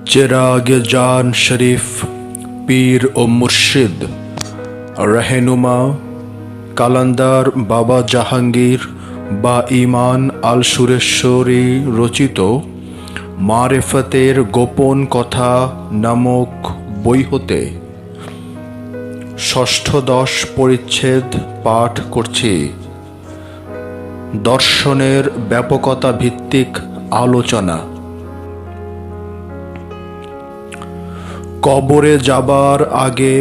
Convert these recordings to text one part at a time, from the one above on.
চেরাগে জান শরীফ পীর ও মুর্শিদ রহেনুমা কালান্দার বাবা জাহাঙ্গীর বা ইমান আল সুরেশ্বরী রচিত মারেফতের গোপন কথা নামক বই হতে ষষ্ঠদশ পরিচ্ছেদ পাঠ করছি। দর্শনের ব্যাপকতা ভিত্তিক আলোচনা। কবরে যাবার আগে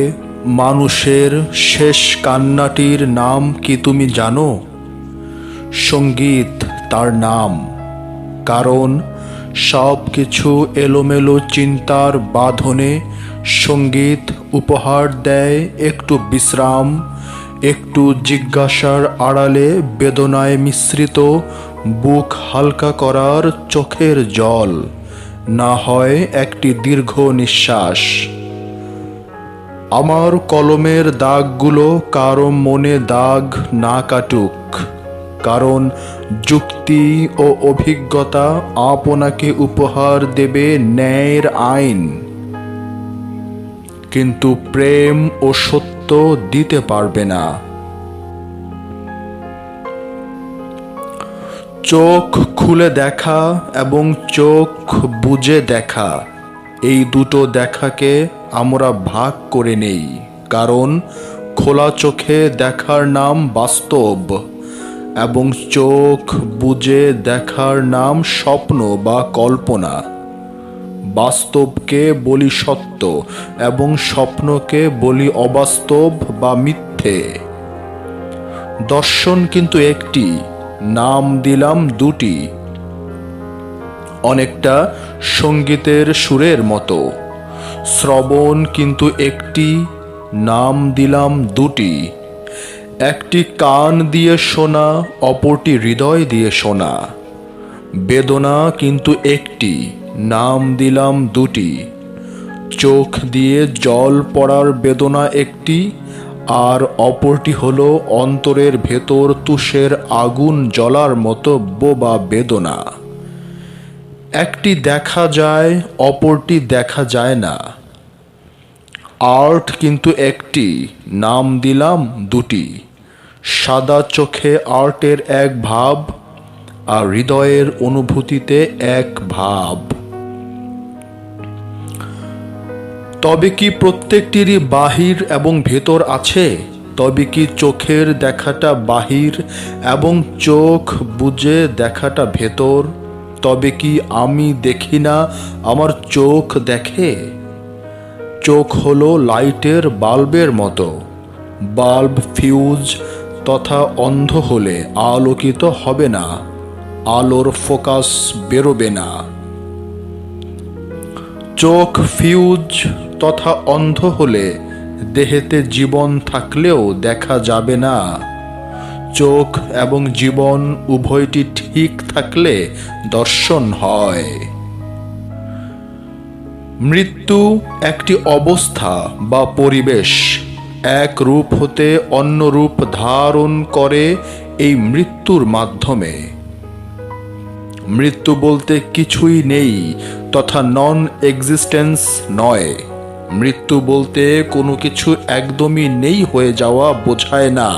মানুষের শেষ কান্নাটির নাম কি তুমি জানো? সঙ্গীত তার নাম, কারণ সব কিছু এলোমেলো চিন্তার বাঁধনে সঙ্গীত উপহার দেয় একটু বিশ্রাম, একটু জিজ্ঞাসার আড়ালে বেদনায় মিশ্রিত বুক হালকা করার চোখের জল, না হয় একটি দীর্ঘ নিঃশ্বাস। আমার কলমের দাগগুলো কারো মনে দাগ না কাটুক, কারণ যুক্তি ও অভিজ্ঞতা আপনাকে উপহার দেবে ন্যায়ের আইন, কিন্তু প্রেম ও সত্য দিতে পারবে না। চোখ খুলে দেখা এবং চোখ বুজে দেখা, এই দুটো দেখাকে আমরা ভাগ করে নেই, কারণ খোলা চোখে দেখার নাম বাস্তব এবং চোখ বুজে দেখার নাম স্বপ্ন বা কল্পনা। বাস্তবকে বলি সত্য এবং স্বপ্নকে বলি অবাস্তব বা মিথ্যে। দর্শন কিন্তু একটি, নাম দিলাম দুটি। অনেকটা সঙ্গীতের সুরের মতো। শ্রবণ কিন্তু একটি, নাম দিলাম দুটি। একটি কান দিয়ে শোনা, অপরটি হৃদয় দিয়ে শোনা। বেদনা কিন্তু একটি, নাম দিলাম দুটি। চোখ দিয়ে জল পড়ার বেদনা একটি, আর অপরটি হলো অন্তরের ভেতর তুষের আগুন জ্বলার মতো বোবা বেদনা। একটি দেখা যায়, অপরটি দেখা যায় না। আর্ট কিন্তু একটি, নাম দিলাম দুটি। সাদা চোখে আর্টের এক ভাব, আর হৃদয়ের অনুভূতিতে এক ভাব। তবে কি প্রত্যেকটিরই বাহির এবং ভেতর আছে? তবে কি চোখের দেখাটা বাহির এবং চোখ বুজে দেখাটা ভেতর? তবে কি আমি দেখি না, আমার চোখ দেখে? চোখ হলো লাইটের বাল্বের মতো। বাল্ব ফিউজ তথা অন্ধ হলে আলোকিত হবে না, আলোর ফোকাস বেরোবে না। চোখ ফিউজ তথা অন্ধ হলে দেহেতে জীবন থাকলেও দেখা যাবে না। চোখ এবং জীবন উভয়টি ঠিক থাকলে দর্শন হয়। মৃত্যু একটি অবস্থা বা পরিবেশ, এক রূপ হতে অন্য রূপ ধারণ করে এই মৃত্যুর মাধ্যমে। মৃত্যু বলতে কিছুই নেই তথা নন এক্সিস্টেন্স নয়। মৃত্যু বলতে কোনো কিছু একদমই নেই হয়ে যাওয়া বোঝায় না।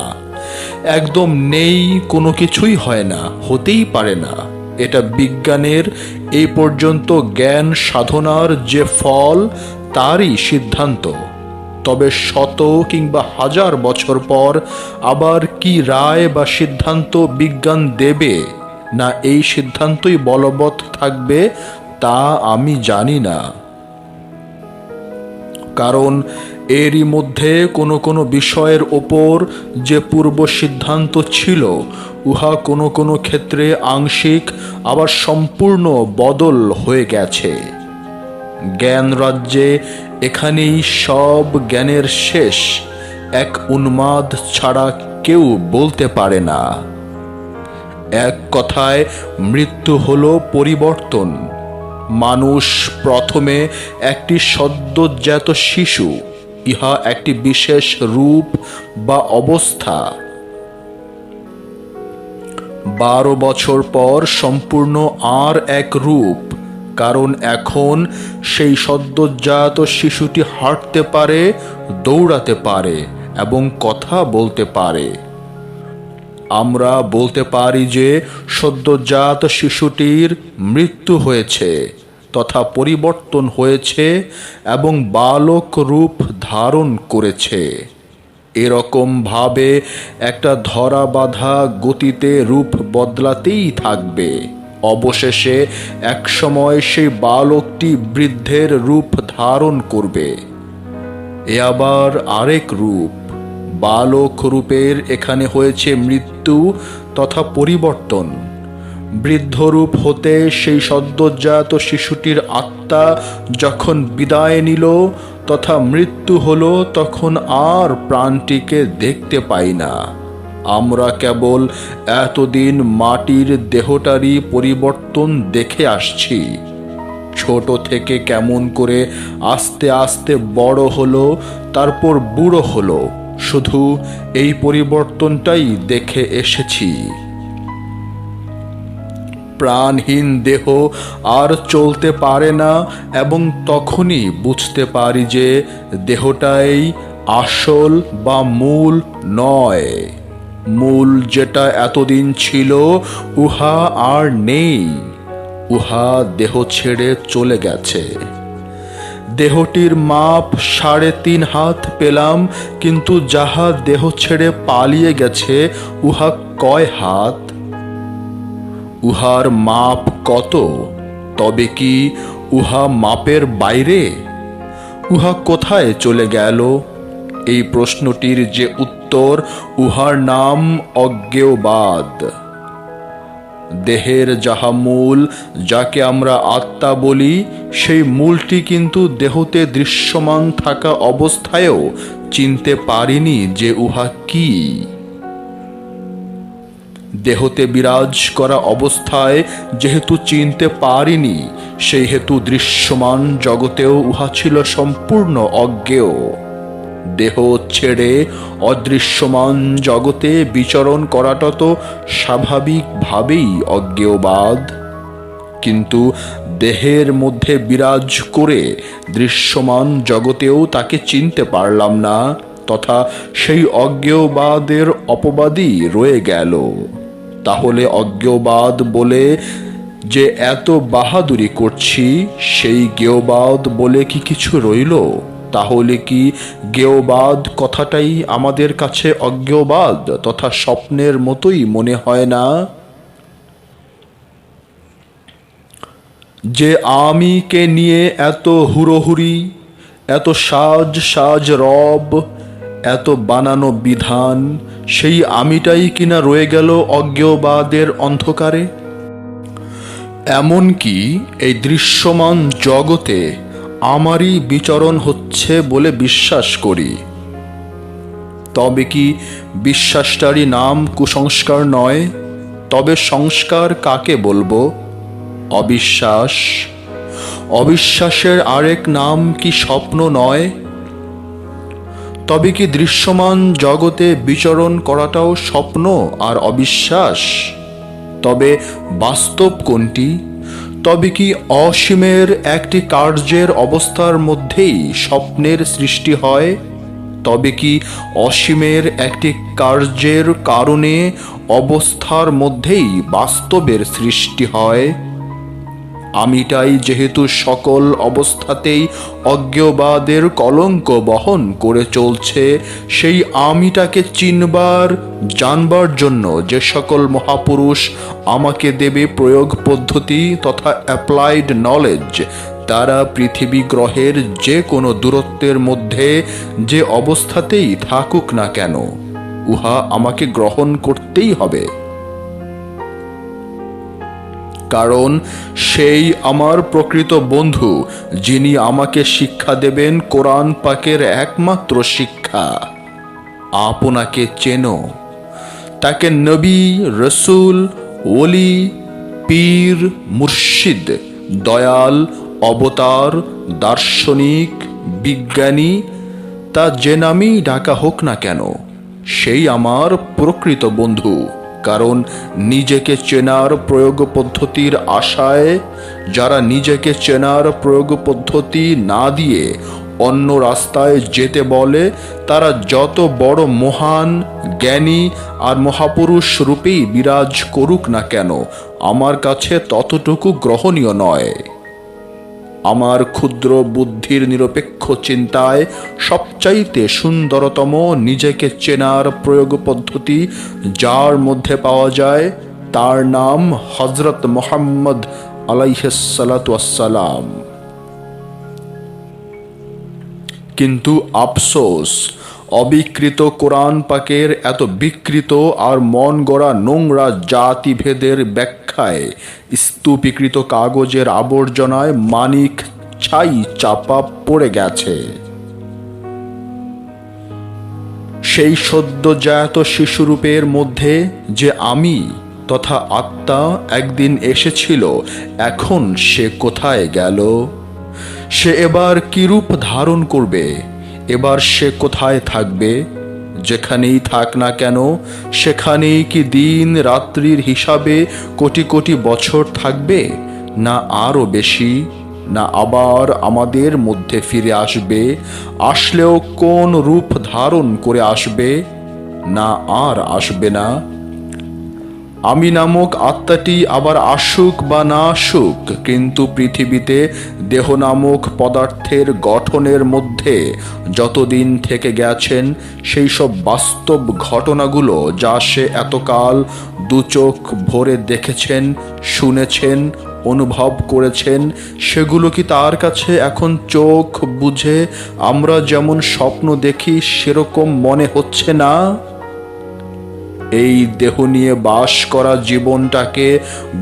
একদম নেই কোনো কিছুই হয় না, হতেই পারে না। এটা বিজ্ঞানের এই পর্যন্ত জ্ঞান সাধনার যে ফল, তারই সিদ্ধান্ত। তবে শত কিংবা হাজার বছর পর আবার কি রায় বা সিদ্ধান্ত বিজ্ঞান দেবে, না এই সিদ্ধান্তই বলবৎ থাকবে, তা আমি জানি না। কারণ এরই মধ্যে কোনো কোনো বিষয়ের ওপর যে পূর্ব সিদ্ধান্ত ছিল, উহা কোনো কোনো ক্ষেত্রে আংশিক আবার সম্পূর্ণ বদল হয়ে গেছে। জ্ঞান রাজ্যে এখানেই সব জ্ঞানের শেষ, এক উন্মাদ ছাড়া কেউ বলতে পারে না। এক কথায় মৃত্যু হলো পরিবর্তন। মানুষ প্রথমে একটি সদ্যোজাত শিশু, ইহা একটি বিশেষ রূপ বা অবস্থা। 12 বছর পর সম্পূর্ণ আর এক রূপ, কারণ এখন সেই সদ্যোজাত শিশুটি হাঁটতে পারে, দৌড়াতে পারে এবং কথা বলতে পারে। আমরা বলতে পারি যে সদ্যোজাত শিশুটির মৃত্যু হয়েছে তথা পরিবর্তন হয়েছে এবং বালক রূপ ধারণ করেছে। এরকম ভাবে একটা ধরা বাঁধা গতিতে রূপ বদলাতেই থাকবে। অবশেষে একসময় সেই বালকটি বৃদ্ধের রূপ ধারণ করবে। এ আবার আরেক রূপ। বালক রূপের এখানে হয়েছে মৃত্যু তথা পরিবর্তন। বৃদ্ধরূপ হতে সেই সদ্যোজাত শিশুটির আত্মা যখন বিদায় নিল তথা মৃত্যু হলো, তখন আর প্রাণটিকে দেখতে পাই না। আমরা কেবল এতদিন মাটির দেহটারই পরিবর্তন দেখে আসছি। ছোট থেকে কেমন করে আস্তে আস্তে বড় হলো, তারপর বুড়ো হলো, শুধু এই পরিবর্তনটাই দেখে এসেছি। প্রাণহীন দেহ আর চলতে পারে না এবং তখনই বুঝতে পারি যে দেহটাই আসল বা মূল নয়। মূল যেটা এতদিন ছিল উহা আর নেই, উহা দেহ ছেড়ে চলে গেছে। দেহটির মাপ 3.5 হাত পেলাম, কিন্তু যাহা দেহ ছেড়ে পালিয়ে গেছে উহা কয় হাত? উহার মাপ কত? তবে কি উহা মাপের বাইরে? উহা কোথায় চলে গেল? এই প্রশ্নটির যে উত্তর, উহার নাম অজ্ঞেয়বাদ। দেহের যাহা মূল, যাকে আমরা আত্মা বলি, সেই মূলটি কিন্তু দেহতে দৃশ্যমান থাকা অবস্থায়ও চিনতে পারিনি যে উহা কি। দেহতে বিরাজ করা অবস্থায় যেহেতু চিনতে পারিনি, সেই হেতু দৃশ্যমান জগতেও উহা ছিল সম্পূর্ণ অজ্ঞেয়। দেহ ছেড়ে অদৃশ্যমান জগতে বিচরণ করাটা তো স্বাভাবিকভাবেই অজ্ঞেয়বাদ। কিন্তু দেহের মধ্যে বিরাজ করে দৃশ্যমান জগতেও তাকে চিনতে পারলাম না, তথা সেই অজ্ঞেয়বাদের অপবাদই রয়ে গেল। তাহলে অজ্ঞেয়বাদ বলে যে এত বাহাদুরি করছি, সেই জ্ঞেয়বাদ বলে কি কিছু রইল? তাহলে কি জ্ঞেয়বাদ কথাটাই আমাদের কাছে অজ্ঞেয়বাদ তথা স্বপ্নের মতোই মনে হয় না? যে আমিকে নিয়ে এত হুড়োহুড়ি, এত সাজ সাজ রব, এত বানানো বিধান, সেই আমিটাই কিনা রয়ে গেল অজ্ঞেয়বাদের অন্ধকারে। এমনকি এই দৃশ্যমান জগতে আমারই বিচরণ হচ্ছে বলে বিশ্বাস করি। তবে কি বিশ্বাসটারই নাম কুসংস্কার নয়? তবে সংস্কার কাকে বলবো? অবিশ্বাস। অবিশ্বাসের আরেক নাম কি স্বপ্ন নয়? তবে কি দৃশ্যমান জগতে বিচরণ করাটাও স্বপ্ন আর অবিশ্বাস? তবে বাস্তব কোনটি? তবে কি অসীমের একটি কার্যের অবস্থার মধ্যেই স্বপ্নের সৃষ্টি হয়? তবে কি অসীমের একটি কার্যের কারণে অবস্থার মধ্যেই বাস্তবের সৃষ্টি হয়? আমিটাই যেহেতু সকল অবস্থাতেই অজ্ঞেয়বাদের কলঙ্ক বহন করে চলছে, সেই আমিটাকে চিনবার জানবার জন্য যে সকল মহাপুরুষ আমাকে দেবে প্রয়োগ পদ্ধতি তথা অ্যাপ্লাইড নলেজ, তারা পৃথিবী গ্রহের যে কোনো দূরত্বের মধ্যে যে অবস্থাতেই থাকুক না কেন, উহা আমাকে গ্রহণ করতেই হবে। কারণ সেই আমার প্রকৃত বন্ধু, যিনি আমাকে শিক্ষা দেবেন কোরআন পাকের একমাত্র শিক্ষা। আপনাকে চেনো, তাকে নবী, রসুল, ওলি, পীর, মুর্শিদ, দয়াল, অবতার, দার্শনিক, বিজ্ঞানী, তা যে নামেই ডাকা হোক না কেন, সেই আমার প্রকৃত বন্ধু। কারণ নিজেকে চেনার প্রয়োগ পদ্ধতির আশায় যারা নিজেকে চেনার প্রয়োগ পদ্ধতি না দিয়ে অন্য রাস্তায় যেতে বলে, তারা যত বড় মহান, জ্ঞানী আর মহাপুরুষ রূপেই বিরাজ করুক না কেন, আমার কাছে ততটুকু গ্রহণীয় নয়। আমার ক্ষুদ্র বুদ্ধির নিরপেক্ষ চিন্তায় সবচাইতে সুন্দরতম নিজেকে চেনার প্রয়োগ পদ্ধতি যার মধ্যে পাওয়া যায়, তার নাম হযরত মুহাম্মদ আলাইহিস সালাতু ওয়াস সালাম। কিন্তু আফসোস, অবিকৃত কোরআন পাকের এত বিকৃত আর মন গড়া নোংরা জাতিভেদের ব্যাখ্যায় স্তূপীকৃত কাগজের আবর্জনায় মানিক ছাই চাপা পড়ে গেছে। সেই সদ্যজাত শিশুরূপের মধ্যে যে আমি তথা আত্মা একদিন এসেছিল, এখন সে কোথায় গেল? সে এবার কি রূপ ধারণ করবে? এবার সে কোথায় থাকবে? যেখানেই থাক না কেন, সেখানেই কি দিন রাত্রির হিসাবে কোটি কোটি বছর থাকবে, না আরও বেশি? না আবার আমাদের মধ্যে ফিরে আসবে? আসলেও কোন রূপ ধারণ করে আসবে? না আর আসবে না? আমি নামক আত্মাটি আবার আসুক বা না আসুক, কিন্তু পৃথিবীতে দেহ নামক পদার্থের গঠনের মধ্যে যতদিন থেকে গেছেন, সেই সব বাস্তব ঘটনাগুলো যা সে এতকাল দুচোখ ভরে দেখেছেন, শুনেছেন, অনুভব করেছেন, সেগুলো কি তার কাছে এখন চোখ বুঝে আমরা যেমন স্বপ্ন দেখি সেরকম মনে হচ্ছে না? এই দেহ নিয়ে বাস করা জীবনটাকে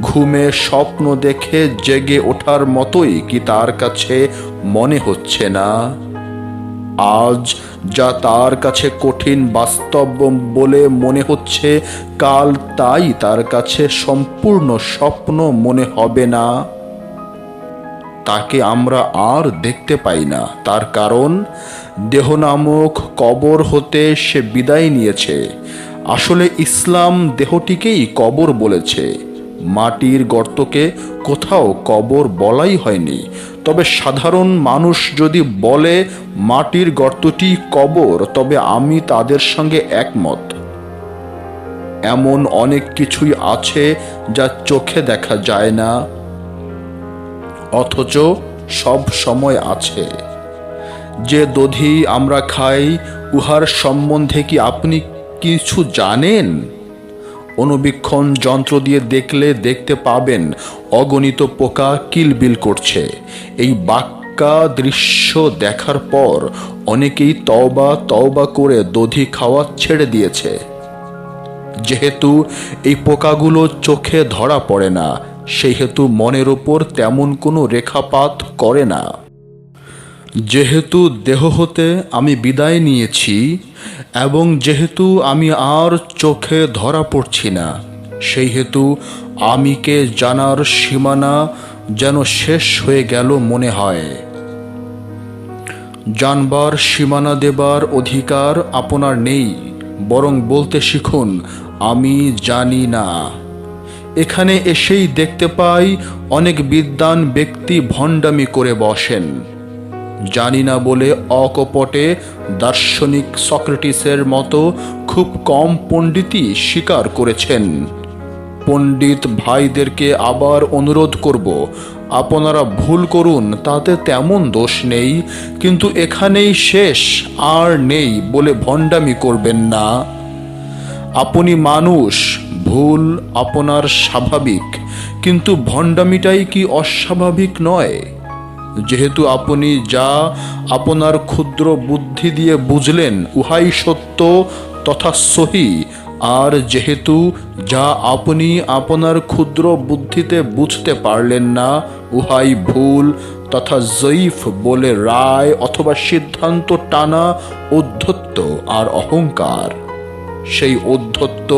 ঘুমে স্বপ্ন দেখে জেগে ওঠার মতোই কি তার কাছে মনে হচ্ছে না? আজ যা তার কাছে কঠিন বাস্তব বলে মনে হচ্ছে, কাল তাই তার কাছে সম্পূর্ণ স্বপ্ন মনে হবে না। তাকে আমরা আর দেখতে পাই না, তার কারণ দেহ নামক কবর হতে সে বিদায় নিয়েছে। আসলে ইসলাম দেহটিকেই কবর বলেছে, মাটির গর্তকে কোথাও কবর বলাই হয়নি। তবে সাধারণ মানুষ যদি বলে মাটির গর্তটি কবর, তবে আমি তাদের সঙ্গে একমত। এমন অনেক কিছুই আছে যা চোখে দেখা যায় না, অথচ সব সময় আছে। যে দধি আমরা খাই, উহার সম্বন্ধে কি আপনি কিছু জানেন? অনুবীক্ষণ যন্ত্র দিয়ে দেখলে দেখতে পাবেন অগণিত পোকা কিলবিল করছে। এই বাক্কা দৃশ্য দেখার পর অনেকেই তওবা তওবা করে দধি খাওয়া ছেড়ে দিয়েছে। যেহেতু এই পোকাগুলো চোখে ধরা পড়ে না, সেহেতু মনের ওপর তেমন কোনো রেখাপাত করে না। যেহেতু দেহ হতে আমি বিদায় নিয়েছি এবং যেহেতু আমি আর চোখে ধরা পড়ছি না, সেই হেতু আমিকে জানার সীমানা যেন শেষ হয়ে গেল মনে হয়। জানবার সীমানা দেবার অধিকার আপনার নেই, বরং বলতে শিখুন আমি জানি না। এখানে এসেই দেখতে পাই অনেক বিদ্বান ব্যক্তি ভণ্ডামি করে বসেন। জানি না বলে অকপটে দার্শনিক সক্রেটিসের মতো খুব কম পণ্ডিতই স্বীকার করেছেন। পণ্ডিত ভাইদেরকে আবার অনুরোধ করব, আপনারা ভুল করুন, তাতে তেমন দোষ নেই, কিন্তু এখানেই শেষ, আর নেই বলে ভণ্ডামি করবেন না। আপনি মানুষ, ভুল আপনার স্বাভাবিক, কিন্তু ভণ্ডামিটাই কি অস্বাভাবিক নয়? যেহেতু আপনি যা আপনার ক্ষুদ্র বুদ্ধি দিয়ে বুঝলেন উহাই সত্য তথা সহি, আর যেহেতু যা আপনি আপনার ক্ষুদ্র বুদ্ধিতে বুঝতে পারলেন না উহাই ভুল তথা জয়ীফ বলে রায় অথবা সিদ্ধান্ত টানা ঔদ্ধত্য আর অহংকার। সেই ঔদ্ধত্য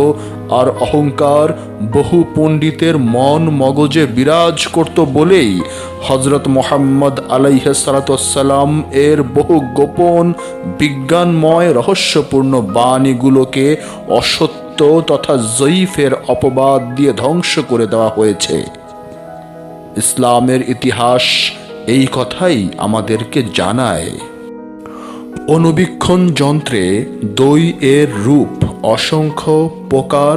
আর অহংকার বহু পণ্ডিতের মন মগজে বিরাজ করত বলেই হযরত মুহাম্মদ আলাইহিস সালাতু ওয়াস সালাম এর বহু গোপন বিজ্ঞানময় রহস্যপূর্ণ বাণীগুলোকে অসত্য সত্য তথা জয়ীফের অপবাদ দিয়ে ধ্বংস করে দেওয়া হয়েছে। ইসলামের ইতিহাস এই কথাই আমাদেরকে জানায়। অনুবীক্ষণ যন্ত্রে দই এর রূপ অসংখ্য প্রকার,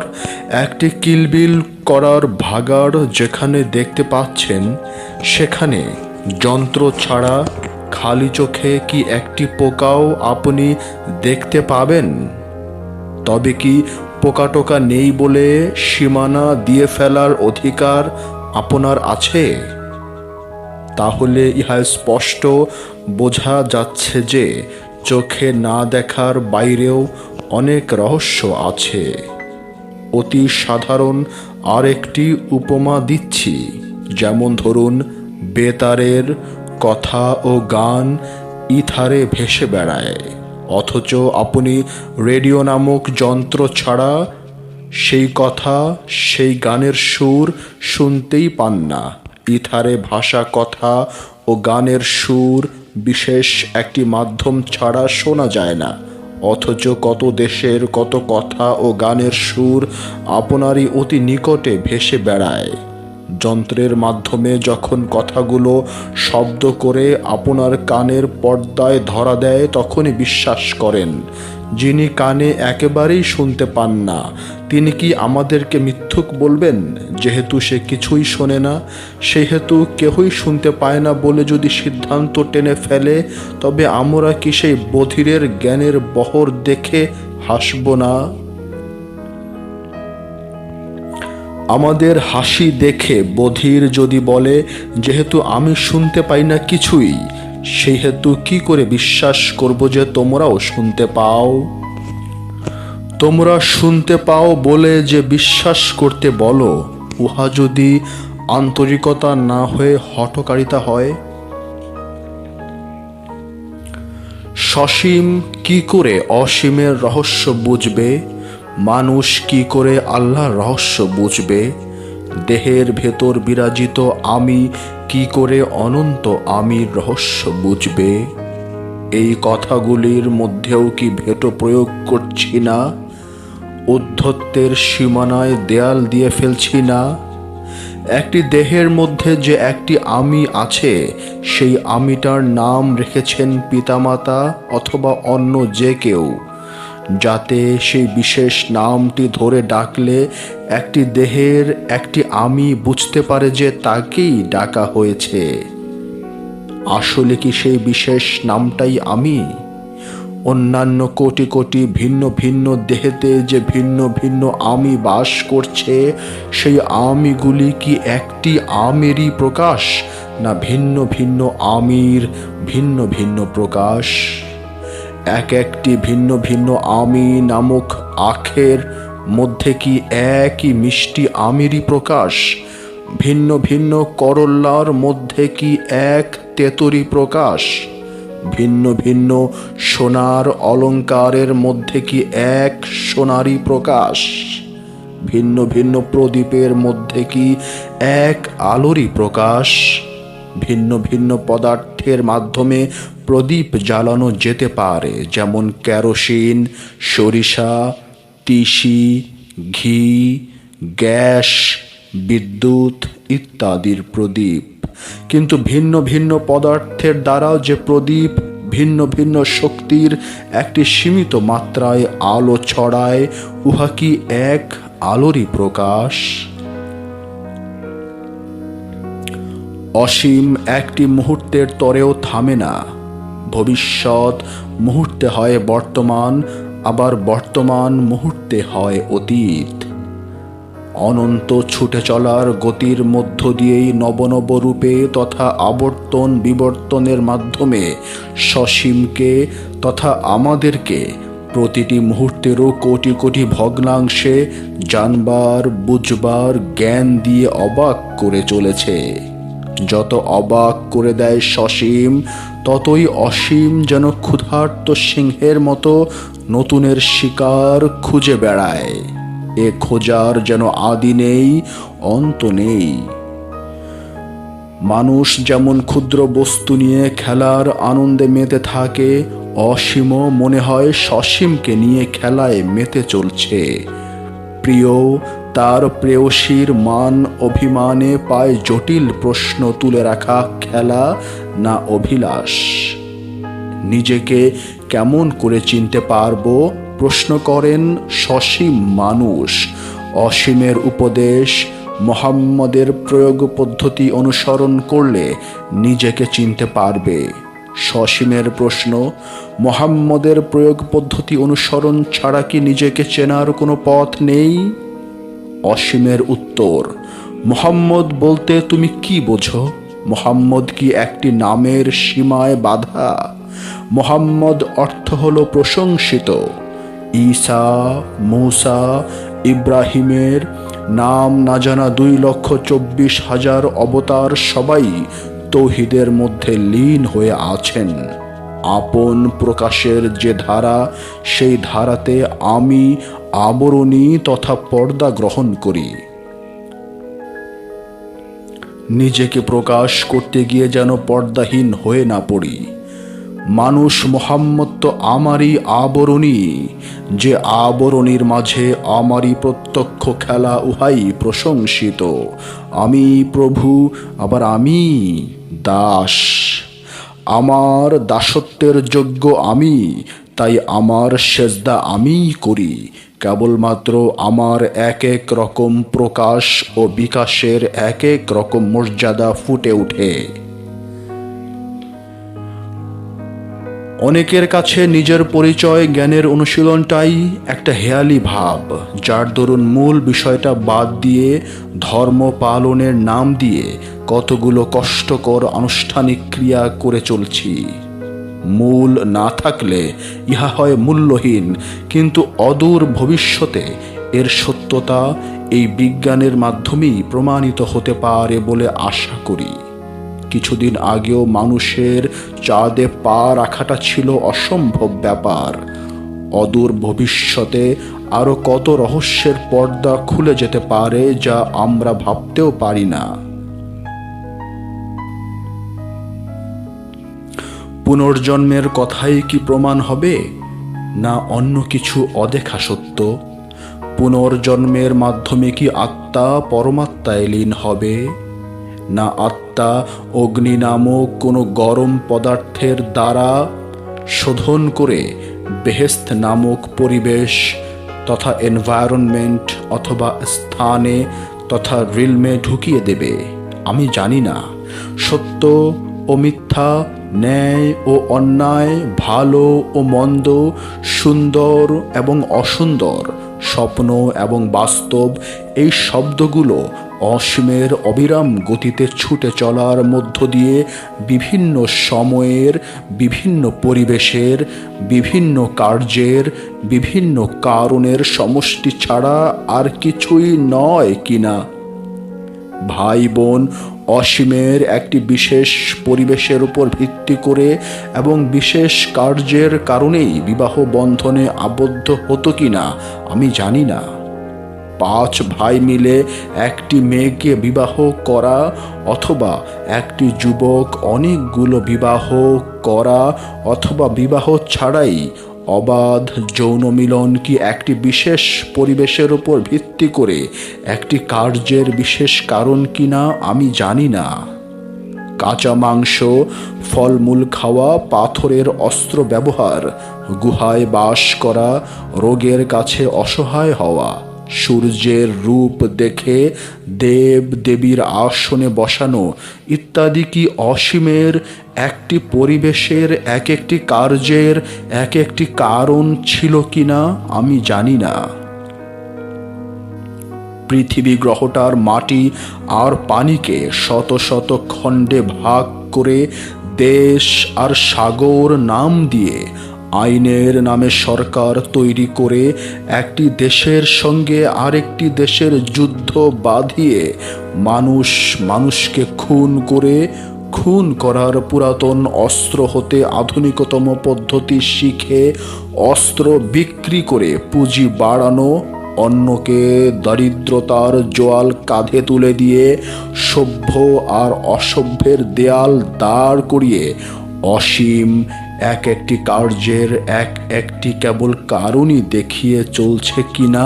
একটি কিলবিল করার ভাগাড় যেখানে দেখতে পাচ্ছেন, সেখানে যন্ত্র ছাড়া খালি চোখে কি একটি পোকাও আপনি দেখতে পাবেন? তবে কি পোকা টোকা নেই বলে সীমানা দিয়ে ফেলার অধিকার আপনার আছে? তাহলে ইহা স্পষ্ট বোঝা যাচ্ছে যে চোখে না দেখার বাইরেও অনেক রহস্য আছে। অতি সাধারণ আরেকটি উপমা দিচ্ছি। যেমন ধরুন, বেতারের কথা ও গান ইথারে ভেসে বেড়ায়, অথচ আপনি রেডিও নামক যন্ত্র ছাড়া সেই কথা, সেই গানের সুর শুনতেই পান না। ইথারে ভাষা কথা ও গানের সুর বিশেষ একটি মাধ্যম ছাড়া শোনা যায় না, অথচ কত দেশের কত কথা ও গানের সুর আপনারই অতি নিকটে ভেসে বেড়ায়। যন্ত্রের মাধ্যমে যখন কথাগুলো শব্দ করে আপনার কানের পর্দায় ধরা দেয়, তখনই বিশ্বাস করেন। যিনি কানে একেবারেই শুনতে পান না, তিনি কি আমাদেরকে মিথ্যুক বলবেন? যেহেতু সে কিছুই শোনে না, সেহেতু কেহই শুনতে পায় না বলে যদি সিদ্ধান্ত টেনে ফেলে, তবে আমরা কি সেই বধিরের জ্ঞানের বহর দেখে হাসব না? আমাদের হাসি দেখে বধির যদি বলে, যেহেতু আমি শুনতে পাই না কিছুই, সেই হেতু কি করে বিশ্বাস করব যে তোমরাও শুনতে পাও? তোমরা শুনতে পাও বলে যে বিশ্বাস করতে বলো, উহা যদি আন্তরিকতা না হয়ে হঠকারিতা হয়? সসীম কি করে অসীমের রহস্য বুঝবে? মানুষ কি করে আল্লাহর রহস্য বুঝবে? দেহের ভেতর বিরাজিত আমি কি করে অনন্ত আমির রহস্য বুঝবে? এই কথাগুলির মধ্যেও কি ভেটো প্রয়োগ করছি না? উদ্ধত্তের সীমানায় দেয়াল দিয়ে ফেলছি না? একটি দেহের মধ্যে যে একটি আমি আছে, সেই আমিটার নাম রেখেছেন পিতামাতা অথবা অন্য যে কেউ, যাতে সেই বিশেষ নামটি ধরে ডাকলে একটি দেহের একটি আমি বুঝতে পারে যে তাকেই ডাকা হয়েছে। আসলে কি সেই বিশেষ নামটাই আমি? অন্যান্য কোটি কোটি ভিন্ন ভিন্ন দেহেতে যে ভিন্ন ভিন্ন আমি বাস করছে, সেই আমিগুলি কি একটি আমেরই প্রকাশ, না ভিন্ন ভিন্ন আমির ভিন্ন ভিন্ন প্রকাশ? এক একটি ভিন্ন ভিন্ন আমি নামক আখের মধ্যে কি একই মিষ্টি আমিরই প্রকাশ? ভিন্ন ভিন্ন করল্লার মধ্যে কি এক তেতরি প্রকাশ? ভিন্ন ভিন্ন সোনার অলঙ্কারের মধ্যে কি এক সোনারই প্রকাশ? ভিন্ন ভিন্ন প্রদীপের মধ্যে কি এক আলোরই প্রকাশ? ভিন্ন ভিন্ন পদার্থের মাধ্যমে প্রদীপ জ্বালানো যেতে পারে, যেমন কেরোসিন, সরিষা, তিসি, ঘি, গ্যাস, বিদ্যুৎ ইত্যাদির প্রদীপ। কিন্তু ভিন্ন ভিন্ন পদার্থের দ্বারাও যে প্রদীপ ভিন্ন ভিন্ন শক্তির একটি সীমিত মাত্রায় আলো ছড়ায়, উহা কি এক আলোরই প্রকাশ? অসীম একটি মুহূর্তের তরেও থামে না। ভবিষ্যৎ মুহূর্তে হয় বর্তমান, আবার বর্তমান মুহূর্তে হয় অতীত। অনন্ত ছুটে চলার গতির মধ্য দিয়েই নবনব রূপে তথা আবর্তন বিবর্তনের মাধ্যমে সসীমকে তথা আমাদেরকে প্রতিটি মুহূর্তেরও কোটি কোটি ভগ্নাংশে জানবার বুঝবার জ্ঞান দিয়ে অবাক করে চলেছে। যত অবাক করে দেয় সসীম, ততই অসীম যেন ক্ষুধার্ত সিংহের মতো নতুনের শিকার খুঁজে বেড়ায়। এ খোঁজার যেন আদি নেই, অন্ত নেই। মানুষ যেমন ক্ষুদ্র বস্তু নিয়ে খেলার আনন্দে মেতে থাকে, অসীমও মনে হয় সসীমকে নিয়ে খেলায় মেতে চলছে। প্রিয় তার প্রেয়সীর মান অভিমানে পায় জটিল প্রশ্ন তুলে রাখা খেলা না অভিলাষ? নিজেকে কেমন করে চিনতে পারবো প্রশ্ন করেন সসীম মানুষ। অসীমের উপদেশ মোহাম্মদের প্রয়োগ পদ্ধতি অনুসরণ করলে নিজেকে চিনতে পারবে। সসীমের প্রশ্ন, মোহাম্মদের প্রয়োগ পদ্ধতি অনুসরণ ছাড়া কি নিজেকে চেনার কোনো পথ নেই? অসীমের উত্তর, মোহাম্মদ বলতে তুমি কি বোঝো? মোহাম্মদ কি একটি নামের সীমায় বাঁধা? মোহাম্মদ অর্থ হলো প্রশংসিত। ঈসা, মূসা, ইব্রাহিমের নাম না জানা 2,24,000 অবতার সবাই তৌহিদের মধ্যে লীন হয়ে আছেন। আপন প্রকাশের যে ধারা, সেই ধারাতে আমি আবরণী তথা পর্দা গ্রহণ করি। নিজেকে প্রকাশ করতে গিয়ে যেন পর্দাহীন হয়ে না পড়ি। মানুষ মোহাম্মদ তো আমারই আবরণী, যে আবরণীর মাঝে আমারই প্রত্যক্ষ খেলা, উহাই প্রশংসিত। আমি প্রভু, আবার আমি দাস। আমার দাসত্বের যোগ্য আমি, তাই আমার সেজদা আমিই করি। কেবলমাত্র আমার এক এক রকম প্রকাশ ও বিকাশের এক এক রকম মর্যাদা ফুটে ওঠে। অনেকের কাছে নিজের পরিচয় জ্ঞানের অনুশীলনটাই একটা হেয়ালি ভাব, যার দরুন মূল বিষয়টা বাদ দিয়ে ধর্ম পালনের নাম দিয়ে কতগুলো কষ্টকর আনুষ্ঠানিক ক্রিয়া করে চলছি। মূল না থাকলে ইহা হয় মূল্যহীন, কিন্তু অদূর ভবিষ্যতে এর সত্যতা এই বিজ্ঞানের মাধ্যমেই প্রমাণিত হতে পারে বলে আশা করি। কিছুদিন আগেও মানুষের চাঁদে পা রাখাটা ছিল অসম্ভব ব্যাপার। অদূর ভবিষ্যতে আরো কত রহস্যের পর্দা খুলে যেতে পারে যা আমরা ভাবতেও পারি না। পুনর্জন্মের কথাই কি প্রমাণ হবে, না অন্য কিছু অদেখা সত্য? পুনর্জন্মের মাধ্যমে কি আত্মা পরমাত্মায় লীন হবে, না আত্মা অগ্নি নামক কোনো গরম পদার্থের দ্বারা শোধন করে বেহেস্ত নামক পরিবেশ তথা এনভায়রনমেন্ট অথবা স্থানে তথা রিলমে ঢুকিয়ে দেবে? আমি জানি না। সত্য ও মিথ্যা, ন্যায় ও অন্যায়, ভালো ও মন্দ, সুন্দর এবং অসুন্দর, স্বপ্ন এবং বাস্তব, এই শব্দগুলো অসীমের অবিরাম গতিতে ছুটে চলার মধ্য দিয়ে বিভিন্ন সময়ের, বিভিন্ন পরিবেশের, বিভিন্ন কার্যের, বিভিন্ন কারণের সমষ্টি ছাড়া আর কিছুই নয় কিনা? ভাই বোন অসীমের একটি বিশেষ পরিবেশের উপর ভিত্তি করে এবং বিশেষ কার্যের কারণেই বিবাহ বন্ধনে আবদ্ধ হতো কিনা আমি জানি না। 5 ভাই মিলে একটি মেয়েকে বিবাহ করা অথবা একটি যুবক অনেকগুলো বিবাহ করা অথবা বিবাহ ছাড়াই অবাধ যৌন মিলন কি একটি বিশেষ পরিবেশের উপর ভিত্তি করে একটি কার্যের বিশেষ কারণ কিনা আমি জানি না। কাঁচা মাংস, ফলমূল খাওয়া, পাথরের অস্ত্র ব্যবহার, গুহায় বাস করা, রোগের কাছে অসহায় হওয়া, সূর্যের রূপ দেখে দেব দেবীর আসনে বসানো ইত্যাদি কি অসীমের একটি পরিবেশের এক একটি কার্যের এক একটি কারণ ছিল কিনা আমি জানি না। পৃথিবী গ্রহটার মাটি আর পানিকে শত শত খণ্ডে ভাগ করে দেশ আর সাগর নাম দিয়ে আইনের নামে সরকার তৈরি করে একটি দেশের সঙ্গে আরেকটি দেশের যুদ্ধ বাঁধিয়ে মানুষ মানুষকে খুন করে খুন করার পুরাতন অস্ত্র হতে আধুনিকতম পদ্ধতি শিখে অস্ত্র বিক্রি করে পুঁজি বাড়ানো, অন্যকে দরিদ্রতার জোয়াল কাঁধে তুলে দিয়ে সভ্য আর অসভ্যের দেয়াল দাঁড় করিয়ে অসীম এক একটি কার্যের এক একটি কেবল কারণই দেখিয়ে চলছে কিনা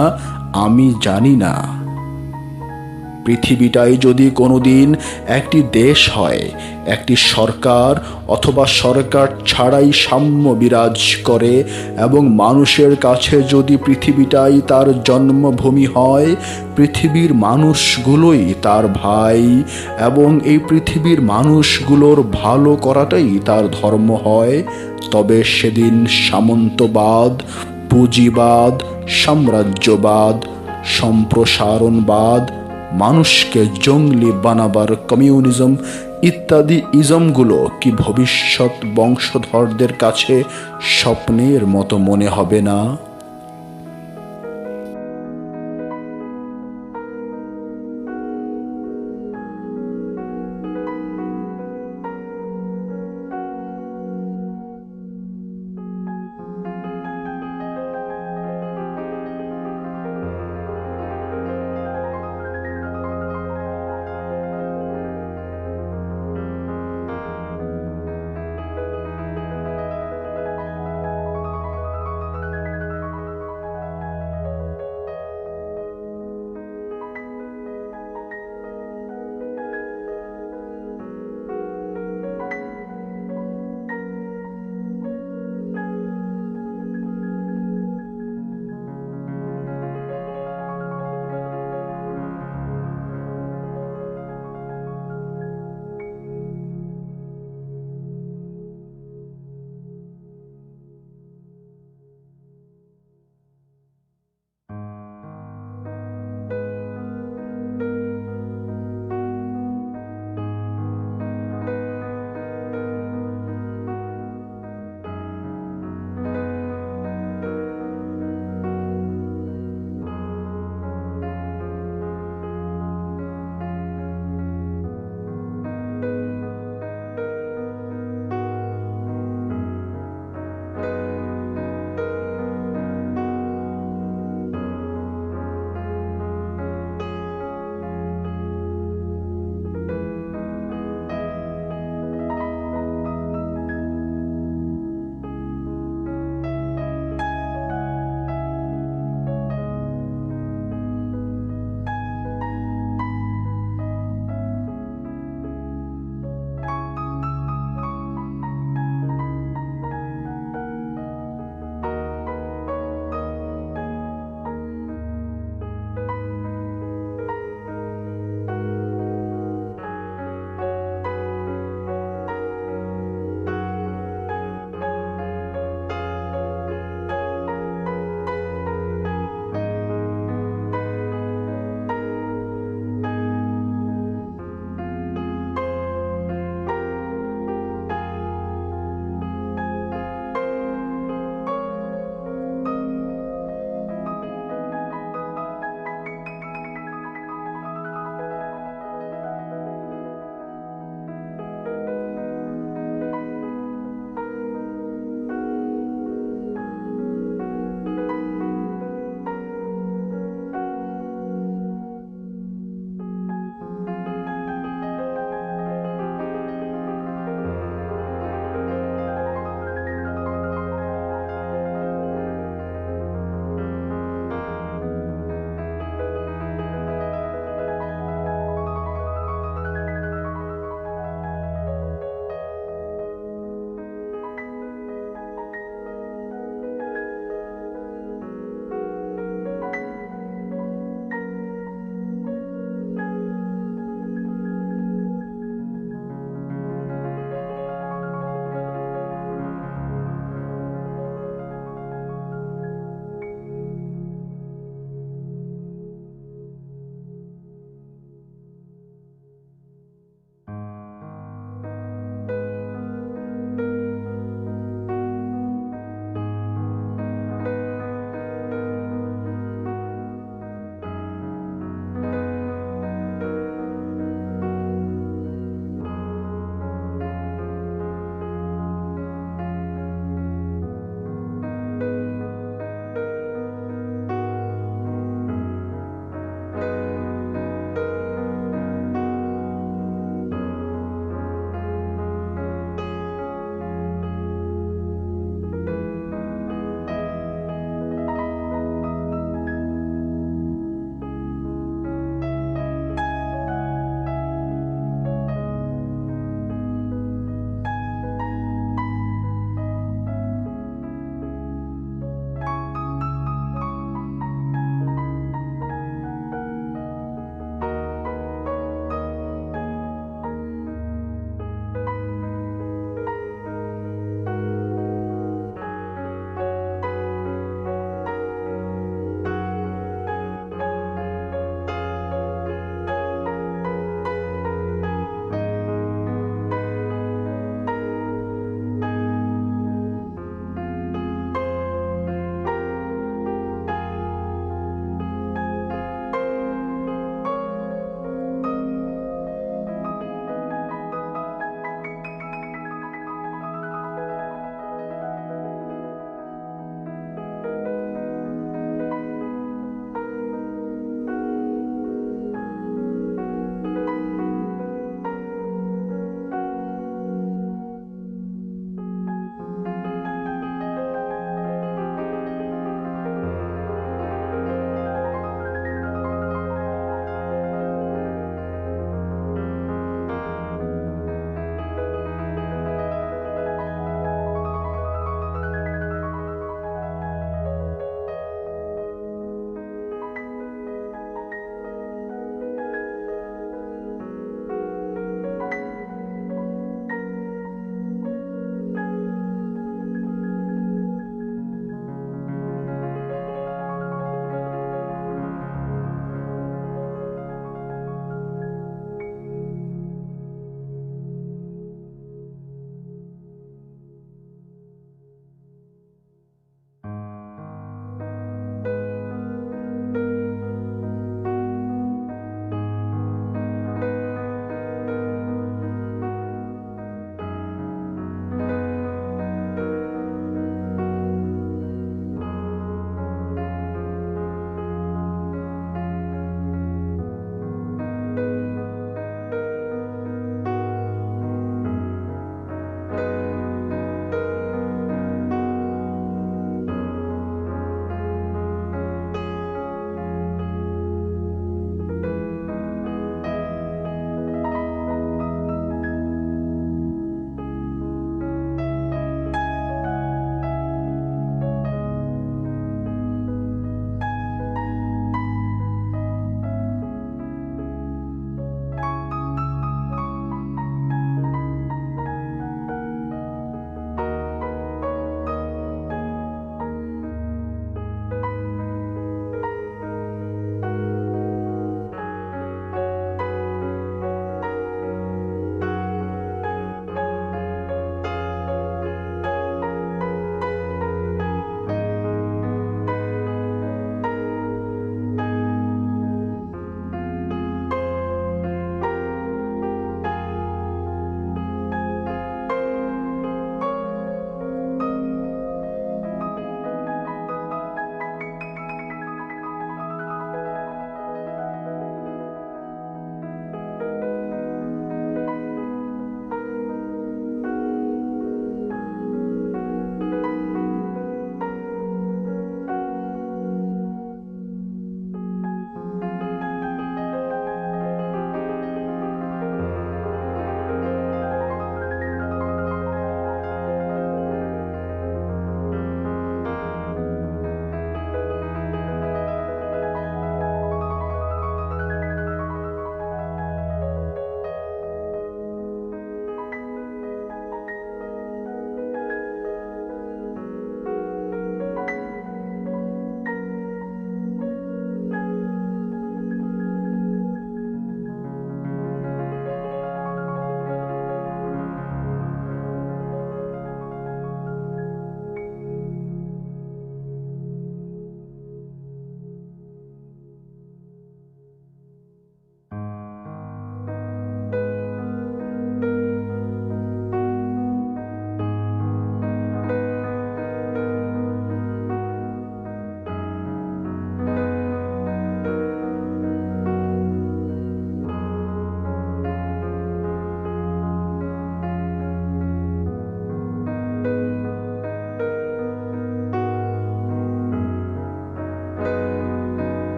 আমি জানি না। পৃথিবীটাই যদি কোনোদিন একটি দেশ হয়, একটি সরকার অথবা সরকার ছাড়াই সাম্য বিরাজ করে এবং মানুষের কাছে যদি পৃথিবীটাই তার জন্মভূমি হয়, পৃথিবীর মানুষগুলোই তার ভাই এবং এই পৃথিবীর মানুষগুলোর ভালো করাটাই তার ধর্ম হয়, তবে সেদিন সামন্তবাদ, পুঁজিবাদ, সাম্রাজ্যবাদ, সম্প্রসারণবাদ, মানুষকে জঙ্গলি বানাবার কমিউনিজম ইত্যাদি ইজমগুলো কি ভবিষ্যৎ বংশধরদের কাছে স্বপ্নের মতো মনে হবে না?